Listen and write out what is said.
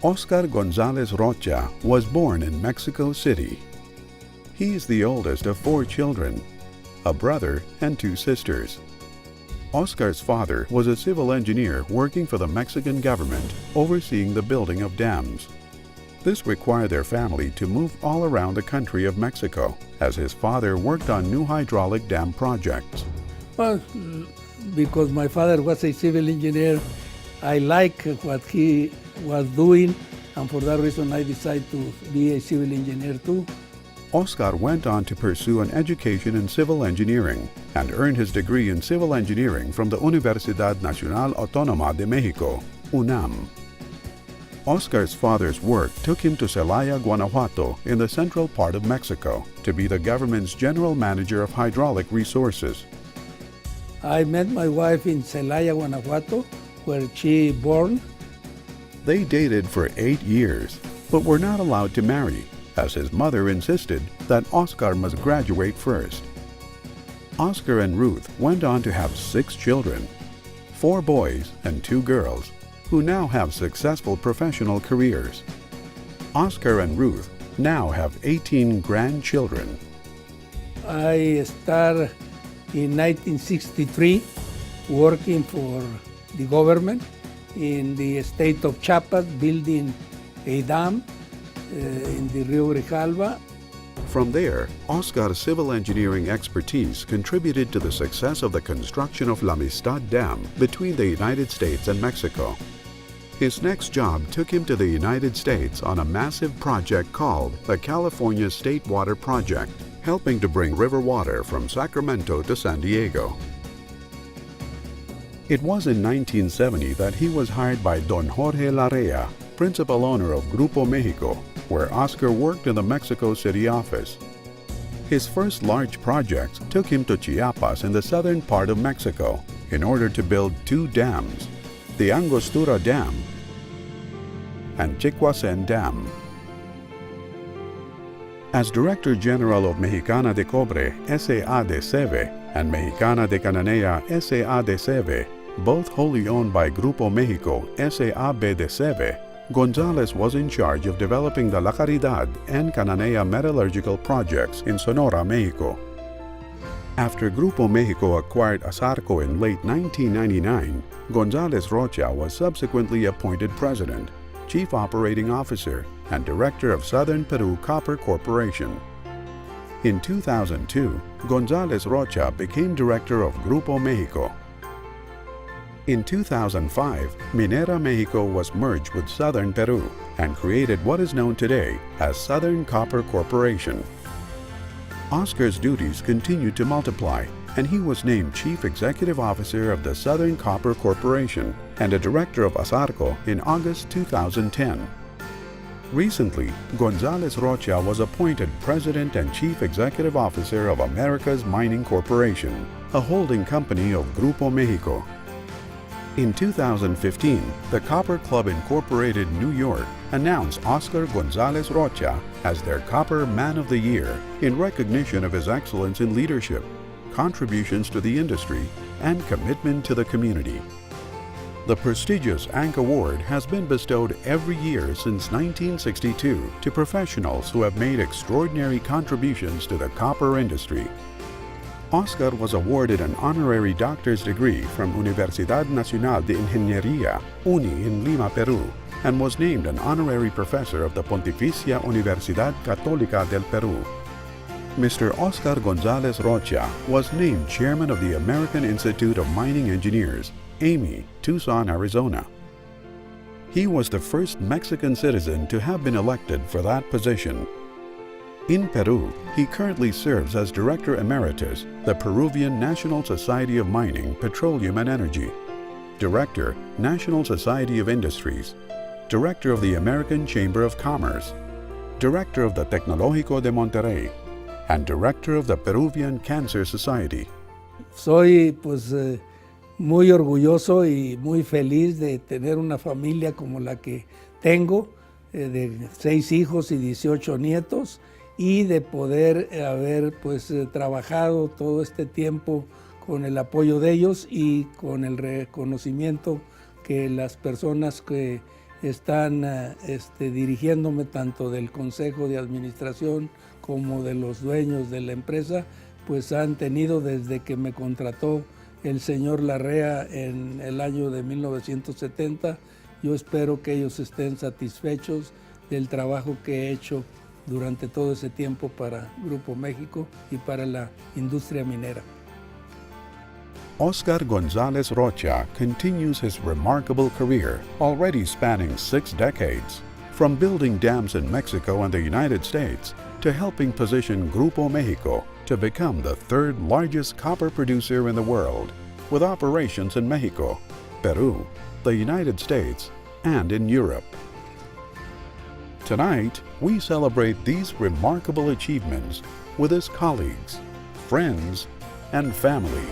Oscar González Rocha was born in Mexico City. He is the oldest of 4 children, a brother and 2 sisters. Oscar's father was a civil engineer working for the Mexican government, overseeing the building of dams. This required their family to move all around the country of Mexico, as his father worked on new hydraulic dam projects. Well, because my father was a civil engineer, I like what he was doing, and for that reason I decided to be a civil engineer too. Oscar went on to pursue an education in civil engineering and earned his degree in civil engineering from the Universidad Nacional Autónoma de México, UNAM. Oscar's father's work took him to Celaya, Guanajuato, in the central part of Mexico, to be the government's general manager of hydraulic resources. I met my wife in Celaya, Guanajuato, where she born. They dated for 8 years, but were not allowed to marry, as his mother insisted that Oscar must graduate first. Oscar and Ruth went on to have 6 children, 4 boys and 2 girls, who now have successful professional careers. Oscar and Ruth now have 18 grandchildren. I started in 1963 working for the government in the state of Chiapas, building a dam in the Rio Grijalva. From there, Oscar's civil engineering expertise contributed to the success of the construction of La Amistad Dam between the United States and Mexico. His next job took him to the United States on a massive project called the California State Water Project, helping to bring river water from Sacramento to San Diego. It was in 1970 that he was hired by Don Jorge Larrea, principal owner of Grupo Mexico, where Oscar worked in the Mexico City office. His first large projects took him to Chiapas in the southern part of Mexico in order to build 2 dams, the Angostura Dam and Chicoacén Dam. As Director General of Mexicana de Cobre S.A. de C.V. and Mexicana de Cananea S.A. de C.V., both wholly owned by Grupo Mexico S.A. de C.V., González was in charge of developing the La Caridad and Cananea metallurgical projects in Sonora, Mexico. After Grupo Mexico acquired Asarco in late 1999, González Rocha was subsequently appointed President, Chief Operating Officer, and Director of Southern Peru Copper Corporation. In 2002, González Rocha became Director of Grupo Mexico. In 2005, Minera Mexico was merged with Southern Peru and created what is known today as Southern Copper Corporation. Oscar's duties continued to multiply, and he was named Chief Executive Officer of the Southern Copper Corporation and a Director of Asarco in August 2010. Recently, González Rocha was appointed President and Chief Executive Officer of America's Mining Corporation, a holding company of Grupo Mexico. In 2015, the Copper Club Incorporated New York announced Oscar González Rocha as their Copper Man of the Year in recognition of his excellence in leadership, contributions to the industry, and commitment to the community. The prestigious ANC Award has been bestowed every year since 1962 to professionals who have made extraordinary contributions to the copper industry. Oscar was awarded an honorary doctor's degree from Universidad Nacional de Ingenieria, UNI in Lima, Peru, and was named an honorary professor of the Pontificia Universidad Catolica del Peru. Mr. Oscar González Rocha was named Chairman of the American Institute of Mining Engineers, AMI, Tucson, Arizona. He was the first Mexican citizen to have been elected for that position. In Peru, he currently serves as Director Emeritus, the Peruvian National Society of Mining, Petroleum and Energy, Director, National Society of Industries, Director of the American Chamber of Commerce, Director of the Tecnológico de Monterrey, and Director of the Peruvian Cancer Society. Soy muy orgulloso y muy feliz de tener una familia como la que tengo, de 6 hijos y 18 nietos, y de poder haber pues trabajado todo este tiempo con el apoyo de ellos y con el reconocimiento que las personas que están dirigiéndome, tanto del Consejo de Administración como de los dueños de la empresa, pues han tenido desde que me contrató el señor Larrea en el año de 1970. Yo espero que ellos estén satisfechos del trabajo que he hecho durante todo ese tiempo para Grupo México y para la industria minera. Oscar González Rocha continues his remarkable career, already spanning 6 decades, from building dams in Mexico and the United States to helping position Grupo Mexico to become the 3rd largest copper producer in the world, with operations in Mexico, Peru, the United States, and in Europe. Tonight, we celebrate these remarkable achievements with his colleagues, friends, and family.